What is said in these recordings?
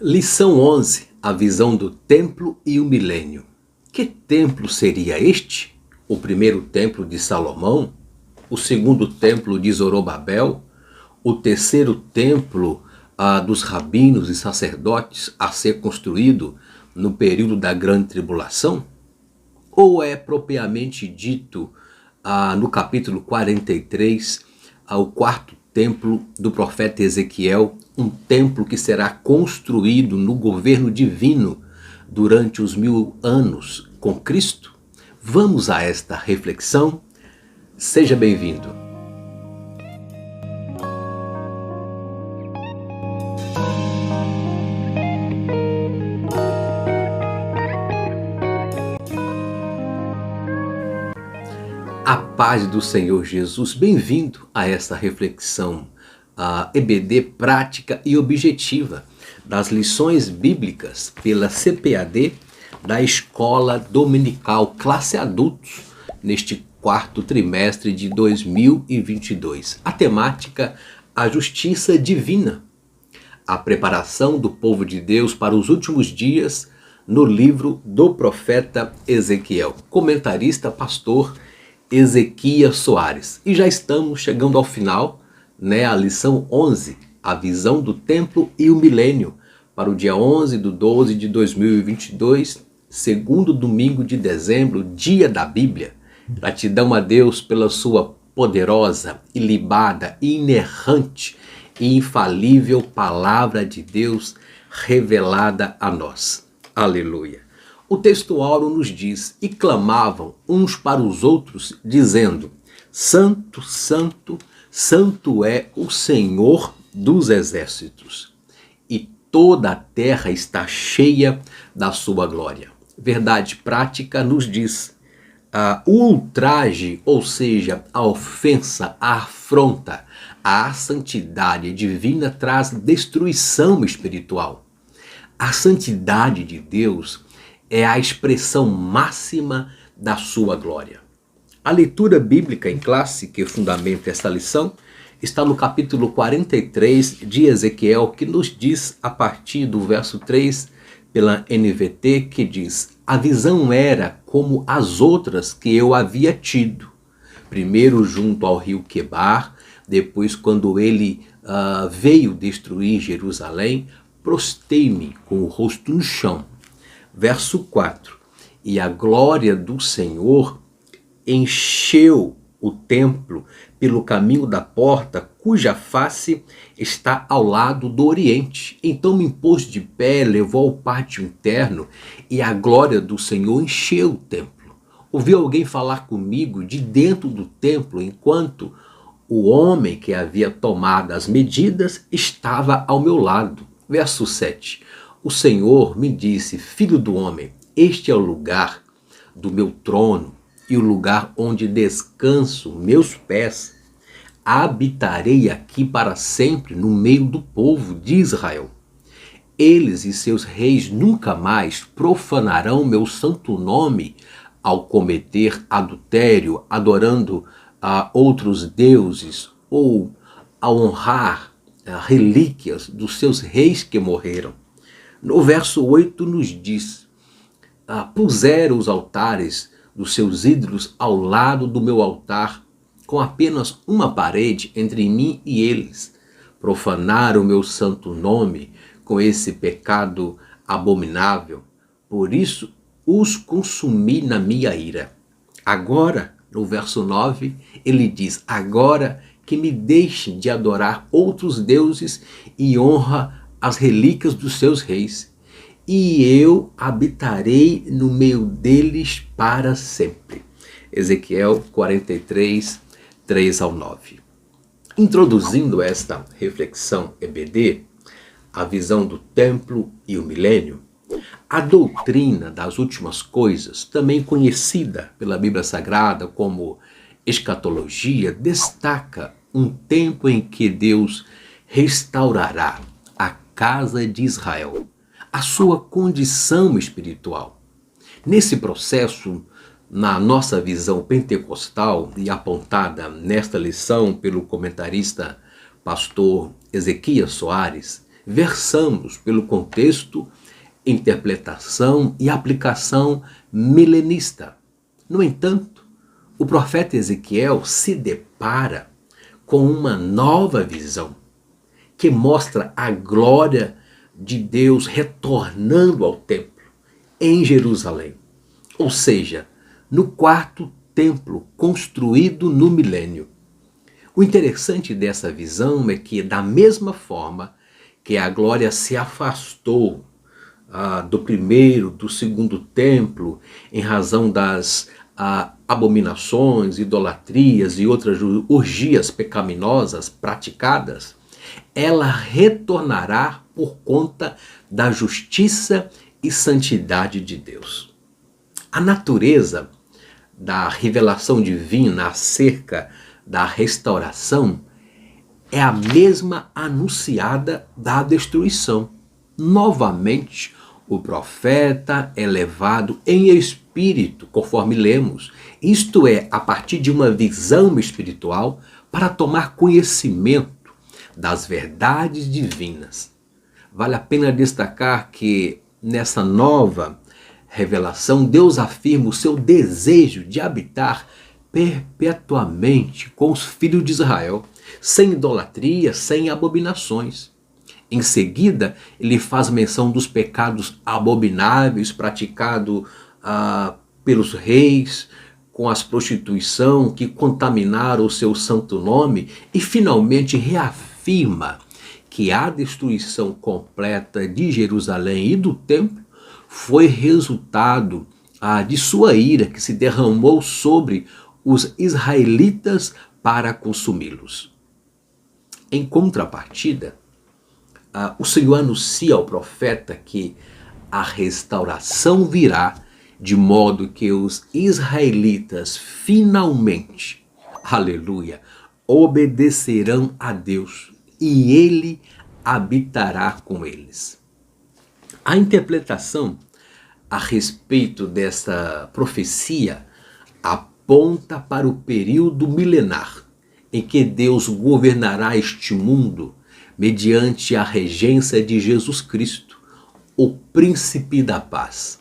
Lição 11. A visão do templo e o milênio. Que templo seria este? O primeiro templo de Salomão? O segundo templo de Zorobabel? O terceiro templo dos rabinos e sacerdotes a ser construído no período da grande tribulação? Ou é propriamente dito no capítulo 43, o quarto templo do profeta Ezequiel, um templo que será construído no governo divino durante os 1000 anos com Cristo? Vamos a esta reflexão? Seja bem-vindo. A paz do Senhor Jesus, bem-vindo a esta reflexão EBD prática e objetiva das lições bíblicas pela CPAD da Escola Dominical Classe Adultos neste quarto trimestre de 2022. A temática: a justiça divina, a preparação do povo de Deus para os últimos dias no livro do profeta Ezequiel. Comentarista, pastor Ezequias Soares. E já estamos chegando ao final, a lição 11, a visão do templo e o milênio, para o dia 11/12 de 2022, segundo domingo de dezembro, dia da Bíblia. Gratidão a Deus pela sua poderosa, ilibada, inerrante e infalível palavra de Deus revelada a nós. Aleluia. O texto áureo nos diz: e clamavam uns para os outros, dizendo: Santo, Santo, Santo é o Senhor dos exércitos, e toda a terra está cheia da sua glória. Verdade prática nos diz: o ultraje, ou seja, a ofensa, a afronta à santidade divina, traz destruição espiritual. A santidade de Deus é a expressão máxima da sua glória. A leitura bíblica em classe que fundamenta esta lição está no capítulo 43 de Ezequiel, que nos diz, a partir do verso 3, pela NVT, que diz: a visão era como as outras que eu havia tido. Primeiro junto ao rio Quebar, depois quando ele veio destruir Jerusalém, prostei-me com o rosto no chão. Verso 4, e a glória do Senhor encheu o templo pelo caminho da porta, cuja face está ao lado do oriente. Então me pôs de pé, levou ao pátio interno, e a glória do Senhor encheu o templo. Ouvi alguém falar comigo de dentro do templo, enquanto o homem que havia tomado as medidas estava ao meu lado. Verso 7, o Senhor me disse: filho do homem, este é o lugar do meu trono e o lugar onde descanso meus pés. Habitarei aqui para sempre no meio do povo de Israel. Eles e seus reis nunca mais profanarão meu santo nome ao cometer adultério, adorando a outros deuses, ou ao honrar relíquias dos seus reis que morreram. No verso 8 nos diz: puseram os altares dos seus ídolos ao lado do meu altar, com apenas uma parede entre mim e eles. Profanaram o meu santo nome com esse pecado abominável. Por isso os consumi na minha ira. Agora, no verso 9, ele diz: agora que me deixem de adorar outros deuses e honra as relíquias dos seus reis, e eu habitarei no meio deles para sempre. Ezequiel 43, 3-9. Introduzindo esta reflexão EBD, a visão do templo e o milênio, a doutrina das últimas coisas, também conhecida pela Bíblia Sagrada como escatologia, destaca um tempo em que Deus restaurará a casa de Israel, a sua condição espiritual. Nesse processo, na nossa visão pentecostal e apontada nesta lição pelo comentarista pastor Ezequias Soares, versamos pelo contexto, interpretação e aplicação milenista. No entanto, o profeta Ezequiel se depara com uma nova visão que mostra a glória de Deus retornando ao templo em Jerusalém, ou seja, no quarto templo construído no milênio. O interessante dessa visão é que, da mesma forma que a glória se afastou do primeiro, do segundo templo, em razão das abominações, idolatrias e outras orgias pecaminosas praticadas, ela retornará por conta da justiça e santidade de Deus. A natureza da revelação divina acerca da restauração é a mesma anunciada da destruição. Novamente, o profeta é levado em espírito, conforme lemos, isto é, a partir de uma visão espiritual, para tomar conhecimento das verdades divinas. Vale a pena destacar que nessa nova revelação, Deus afirma o seu desejo de habitar perpetuamente com os filhos de Israel, sem idolatria, sem abominações. Em seguida, ele faz menção dos pecados abomináveis praticados pelos reis, com as prostituição que contaminaram o seu santo nome, e finalmente reafirma que a destruição completa de Jerusalém e do templo foi resultado de sua ira que se derramou sobre os israelitas para consumi-los. Em contrapartida, o Senhor anuncia ao profeta que a restauração virá, de modo que os israelitas finalmente, aleluia, obedecerão a Deus e Ele habitará com eles. A interpretação a respeito dessa profecia aponta para o período milenar em que Deus governará este mundo mediante a regência de Jesus Cristo, o Príncipe da Paz.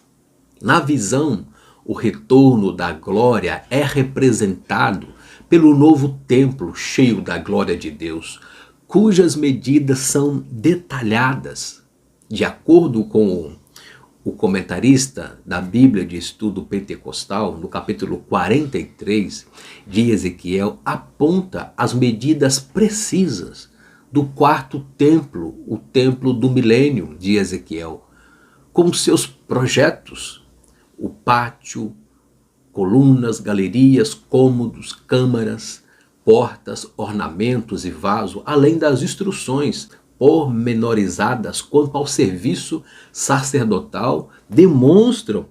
Na visão, o retorno da glória é representado pelo novo templo cheio da glória de Deus, cujas medidas são detalhadas. De acordo com o comentarista da Bíblia de Estudo Pentecostal, no capítulo 43 de Ezequiel, aponta as medidas precisas do quarto templo, o templo do milênio de Ezequiel, com seus projetos, o pátio, colunas, galerias, cômodos, câmaras, portas, ornamentos e vaso, além das instruções pormenorizadas quanto ao serviço sacerdotal, demonstram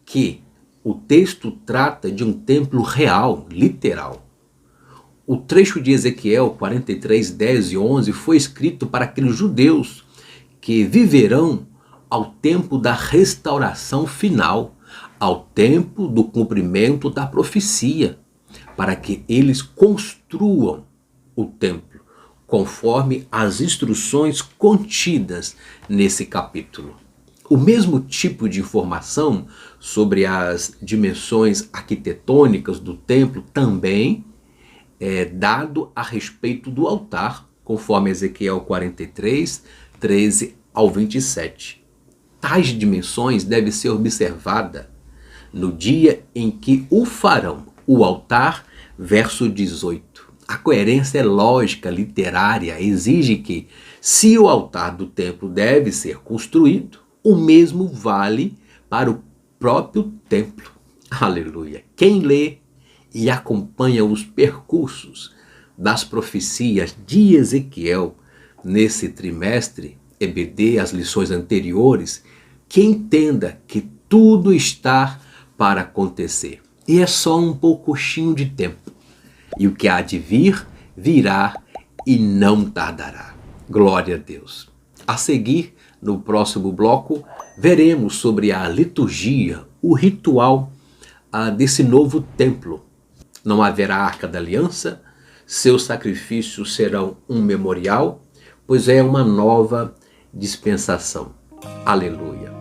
que o texto trata de um templo real, literal. O trecho de Ezequiel 43, 10 e 11 foi escrito para aqueles judeus que viverão ao tempo da restauração final, ao tempo do cumprimento da profecia, para que eles construam o templo, conforme as instruções contidas nesse capítulo. O mesmo tipo de informação sobre as dimensões arquitetônicas do templo também é dado a respeito do altar, conforme Ezequiel 43, 13 ao 27. Tais dimensões devem ser observadas no dia em que o farão, o altar, verso 18. A coerência lógica literária exige que, se o altar do templo deve ser construído, o mesmo vale para o próprio templo. Aleluia! Quem lê e acompanha os percursos das profecias de Ezequiel nesse trimestre, EBD, as lições anteriores, que entenda que tudo está para acontecer. E é só um pouquinho de tempo. E o que há de vir, virá e não tardará. Glória a Deus. A seguir, no próximo bloco, veremos sobre a liturgia, o ritual desse novo templo. Não haverá arca da aliança, seus sacrifícios serão um memorial, pois é uma nova dispensação. Aleluia.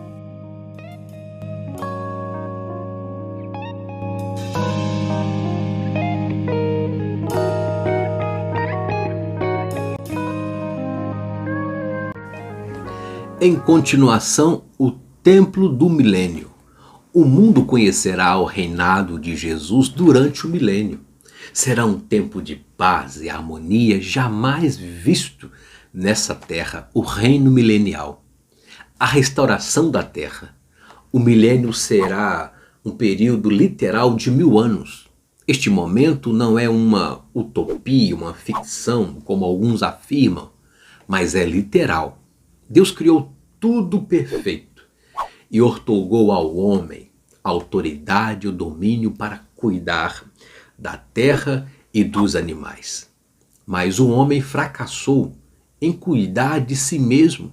Em continuação, o templo do milênio. O mundo conhecerá o reinado de Jesus durante o milênio. Será um tempo de paz e harmonia jamais visto nessa terra, o reino milenial. A restauração da terra. O milênio será um período literal de 1000 anos. Este momento não é uma utopia, uma ficção, como alguns afirmam, mas é literal. Deus criou tudo perfeito e outorgou ao homem a autoridade e o domínio para cuidar da terra e dos animais. Mas o homem fracassou em cuidar de si mesmo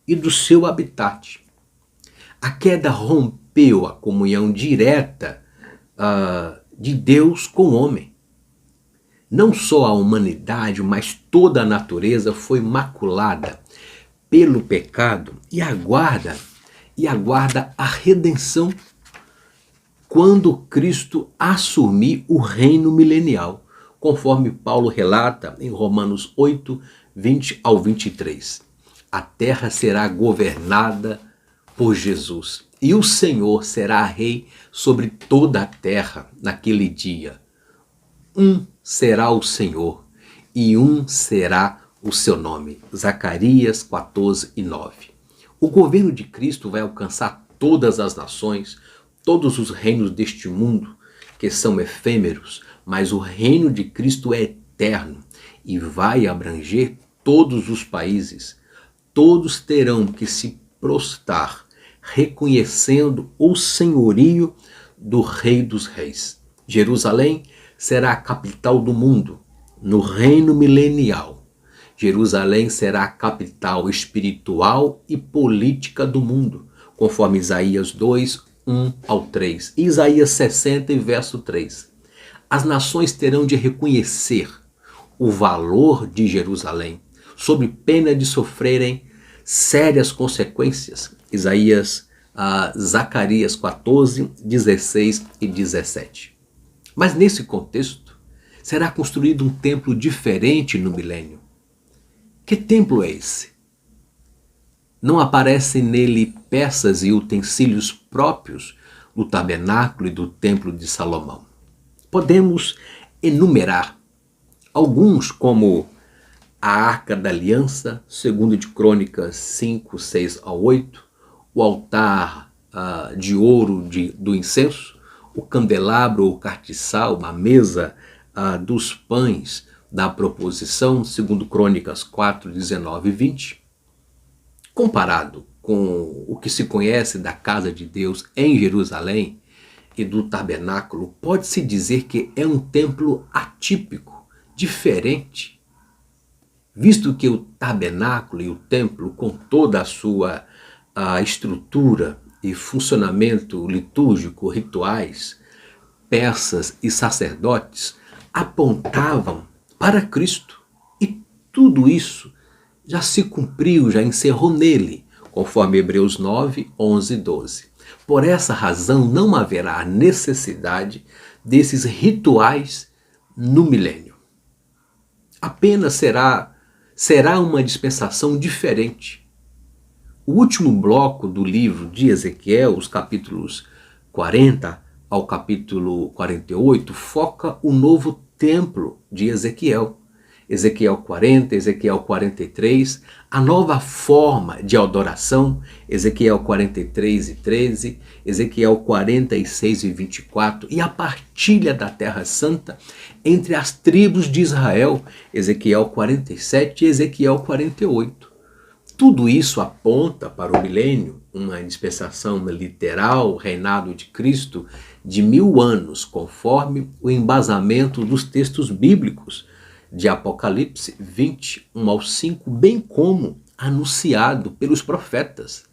e do seu habitat. A queda rompeu a comunhão direta de Deus com o homem. Não só a humanidade, mas toda a natureza foi maculada pelo pecado e aguarda a redenção quando Cristo assumir o reino milenial, conforme Paulo relata em Romanos 8, 20 ao 23. A terra será governada por Jesus e o Senhor será rei sobre toda a terra naquele dia. Um será o Senhor e um será o seu nome. Zacarias 14 e 9. O governo de Cristo vai alcançar todas as nações, todos os reinos deste mundo, que são efêmeros, mas o reino de Cristo é eterno e vai abranger todos os países. Todos terão que se prostrar, reconhecendo o senhorio do Rei dos Reis. Jerusalém será a capital do mundo, no reino milenial. Jerusalém será a capital espiritual e política do mundo, conforme Isaías 2, 1 ao 3. E Isaías 60, verso 3. As nações terão de reconhecer o valor de Jerusalém, sob pena de sofrerem sérias consequências. Zacarias 14, 16 e 17. Mas nesse contexto, será construído um templo diferente no milênio. Que templo é esse? Não aparecem nele peças e utensílios próprios do tabernáculo e do templo de Salomão. Podemos enumerar alguns, como a Arca da Aliança, 2 de Crônicas 5, 6 a 8, o altar de ouro do incenso, o candelabro ou cartiçal, uma mesa dos pães da proposição, 2 Crônicas 4, 19 e 20. Comparado com o que se conhece da casa de Deus em Jerusalém e do tabernáculo, pode-se dizer que é um templo atípico, diferente, visto que o tabernáculo e o templo, com toda a sua estrutura e funcionamento litúrgico, rituais, peças e sacerdotes, apontavam para Cristo. E tudo isso já se cumpriu, já encerrou nele, conforme Hebreus 9, 11 e 12. Por essa razão não haverá necessidade desses rituais no milênio. Apenas será uma dispensação diferente. O último bloco do livro de Ezequiel, os capítulos 40 ao capítulo 48, foca o novo templo de Ezequiel. Ezequiel 40, Ezequiel 43, a nova forma de adoração, Ezequiel 43 e 13, Ezequiel 46 e 24, e a partilha da Terra Santa entre as tribos de Israel, Ezequiel 47 e Ezequiel 48. Tudo isso aponta para o milênio, uma dispensação literal, reinado de Cristo de 1000 anos, conforme o embasamento dos textos bíblicos de Apocalipse 20, 1 ao 5, bem como anunciado pelos profetas.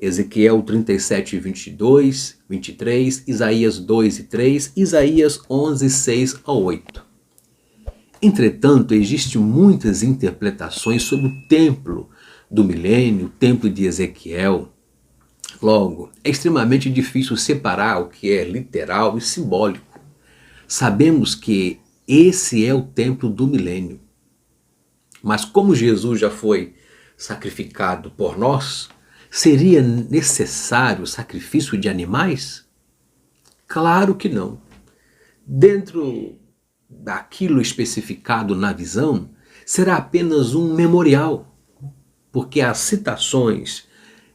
Ezequiel 37, 22, 23, Isaías 2 e 3, Isaías 11, 6 a 8. Entretanto, existem muitas interpretações sobre o templo do milênio, o templo de Ezequiel. Logo, é extremamente difícil separar o que é literal e simbólico. Sabemos que esse é o templo do milênio. Mas como Jesus já foi sacrificado por nós, seria necessário o sacrifício de animais? Claro que não. Dentro daquilo especificado na visão, será apenas um memorial, porque as citações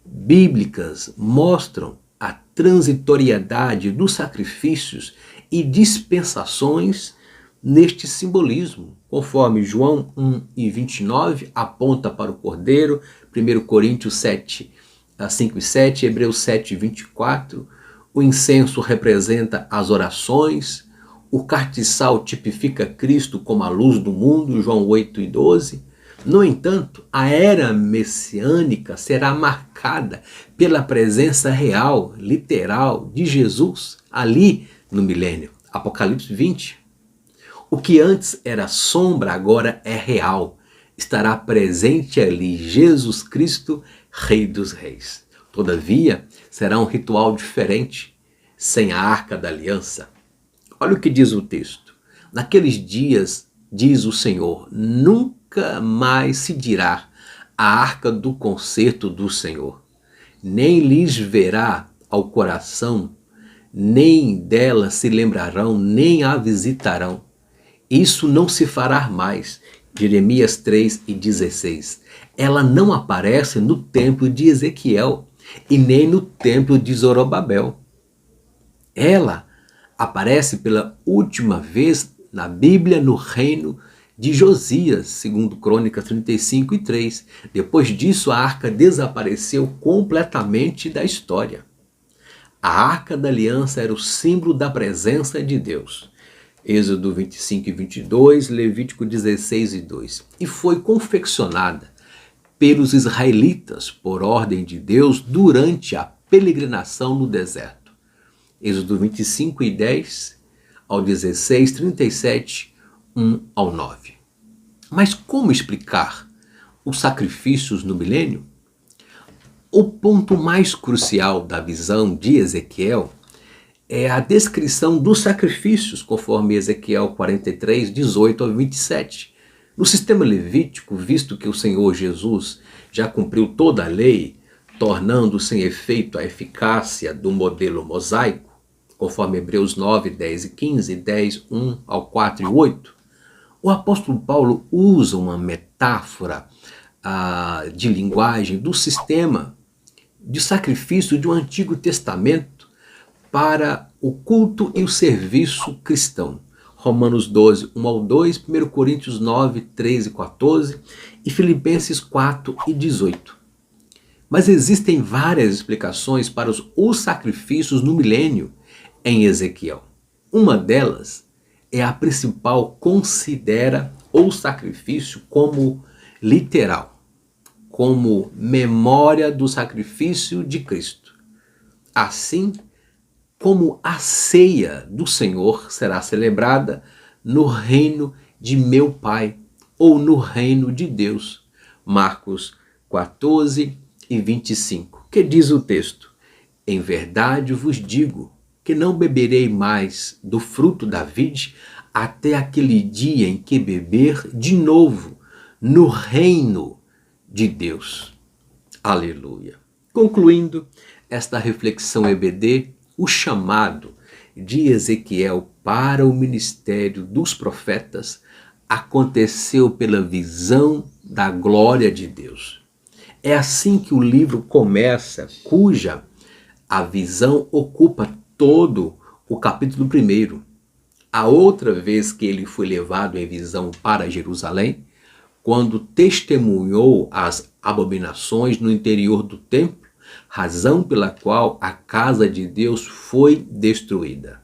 bíblicas mostram a transitoriedade dos sacrifícios e dispensações neste simbolismo, conforme João 1:29 aponta para o Cordeiro, 1 Coríntios 5 e 7, Hebreus 7:24, o incenso representa as orações, o castiçal tipifica Cristo como a luz do mundo, João 8:12. No entanto, a era messiânica será marcada pela presença real, literal, de Jesus ali no milênio. Apocalipse 20. O que antes era sombra agora é real. Estará presente ali Jesus Cristo, Rei dos Reis. Todavia, será um ritual diferente, sem a Arca da Aliança. Olha o que diz o texto. Naqueles dias, diz o Senhor, nunca mais se dirá a arca do concerto do Senhor, nem lhes verá ao coração, nem dela se lembrarão, nem a visitarão. Isso não se fará mais. Jeremias 3:16. Ela não aparece no templo de Ezequiel e nem no templo de Zorobabel. Ela aparece pela última vez na Bíblia no reino de Josias, segundo Crônicas 35:3. Depois disso, a arca desapareceu completamente da história. A arca da aliança era o símbolo da presença de Deus. Êxodo 25:22, Levítico 16:2. E foi confeccionada pelos israelitas por ordem de Deus durante a peregrinação no deserto. Êxodo 25:10 ao 16, 37, 1 ao 9. Mas como explicar os sacrifícios no milênio? O ponto mais crucial da visão de Ezequiel é a descrição dos sacrifícios, conforme Ezequiel 43, 18 ao 27. No sistema levítico, visto que o Senhor Jesus já cumpriu toda a lei, tornando sem efeito a eficácia do modelo mosaico, conforme Hebreus 9, 10 e 15, 10, 1 ao 4 e 8, o apóstolo Paulo usa uma metáfora de linguagem do sistema de sacrifício do Antigo Testamento para o culto e o serviço cristão. Romanos 12, 1 ao 2, 1 Coríntios 9, 13 e 14 e Filipenses 4 e 18. Mas existem várias explicações para os sacrifícios no milênio em Ezequiel. Uma delas é a principal, considera o sacrifício como literal, como memória do sacrifício de Cristo. Assim como a ceia do Senhor será celebrada no reino de meu Pai, ou no reino de Deus. Marcos 14 e 25. Que diz o texto? Em verdade vos digo que não beberei mais do fruto da vide até aquele dia em que beber de novo no reino de Deus. Aleluia. Concluindo esta reflexão EBD, o chamado de Ezequiel para o ministério dos profetas aconteceu pela visão da glória de Deus. É assim que o livro começa, cuja a visão ocupa todo o capítulo 1. A outra vez que ele foi levado em visão para Jerusalém, quando testemunhou as abominações no interior do templo, razão pela qual a casa de Deus foi destruída.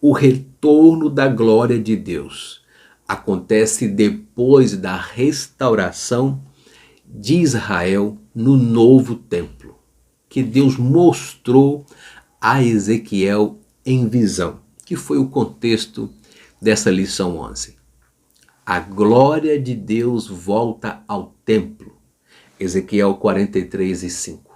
O retorno da glória de Deus acontece depois da restauração de Israel no novo templo, que Deus mostrou a Ezequiel em visão, que foi o contexto dessa lição 11. A glória de Deus volta ao templo. Ezequiel 43:5.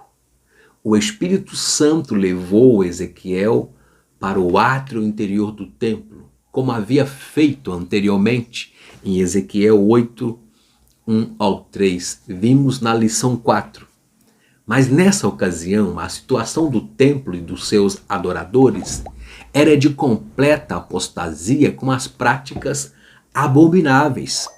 O Espírito Santo levou Ezequiel para o átrio interior do templo, como havia feito anteriormente em Ezequiel 8:1-3. Vimos na lição 4. Mas nessa ocasião, a situação do templo e dos seus adoradores era de completa apostasia com as práticas abomináveis.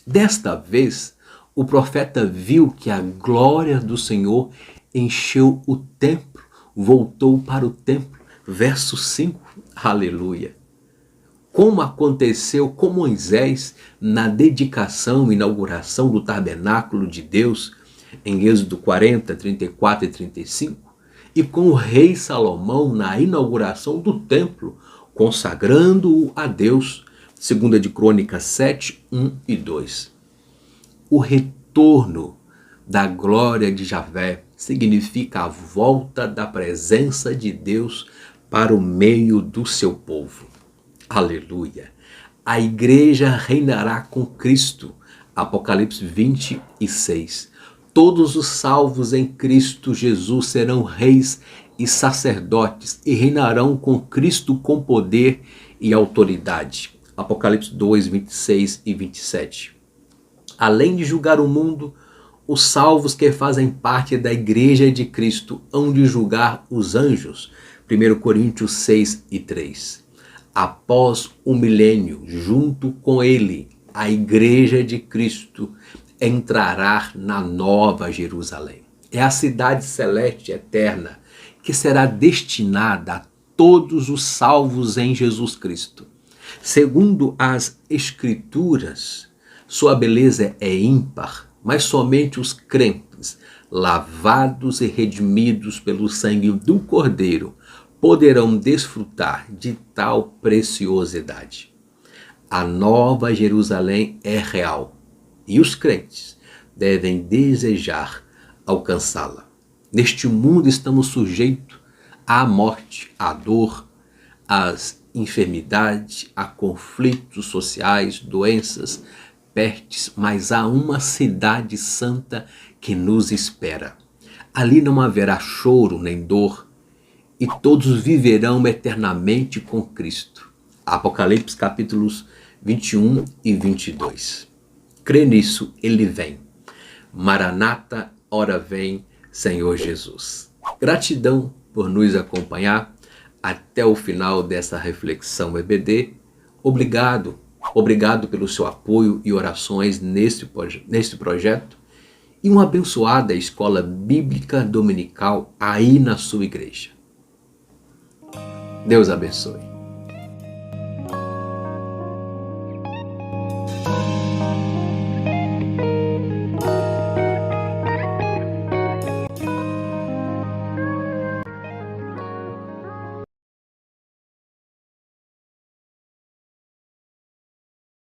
Desta vez, o profeta viu que a glória do Senhor encheu o templo, voltou para o templo. Verso 5, aleluia. Como aconteceu com Moisés na dedicação e inauguração do tabernáculo de Deus, em Êxodo 40, 34 e 35, e com o rei Salomão na inauguração do templo, consagrando-o a Deus, 2 de Crônicas 7, 1 e 2. O retorno da glória de Javé significa a volta da presença de Deus para o meio do seu povo. Aleluia! A igreja reinará com Cristo. Apocalipse 26. Todos os salvos em Cristo Jesus serão reis e sacerdotes e reinarão com Cristo com poder e autoridade. Apocalipse 2, 26 e 27. Além de julgar o mundo, os salvos que fazem parte da igreja de Cristo hão de julgar os anjos. 1 Coríntios 6 e 3. Após o milênio, junto com ele, a igreja de Cristo entrará na Nova Jerusalém. É a cidade celeste eterna que será destinada a todos os salvos em Jesus Cristo. Segundo as Escrituras, sua beleza é ímpar, mas somente os crentes, lavados e redimidos pelo sangue do Cordeiro, poderão desfrutar de tal preciosidade. A Nova Jerusalém é real e os crentes devem desejar alcançá-la. Neste mundo estamos sujeitos à morte, à dor, às enfermidades, a conflitos sociais, doenças, pestes, mas há uma cidade santa que nos espera. Ali não haverá choro nem dor, e todos viverão eternamente com Cristo. Apocalipse capítulos 21 e 22. Crê nisso, ele vem. Maranata, ora vem, Senhor Jesus. Gratidão por nos acompanhar até o final dessa reflexão EBD. Obrigado pelo seu apoio e orações neste projeto. E uma abençoada escola bíblica dominical aí na sua igreja. Deus abençoe.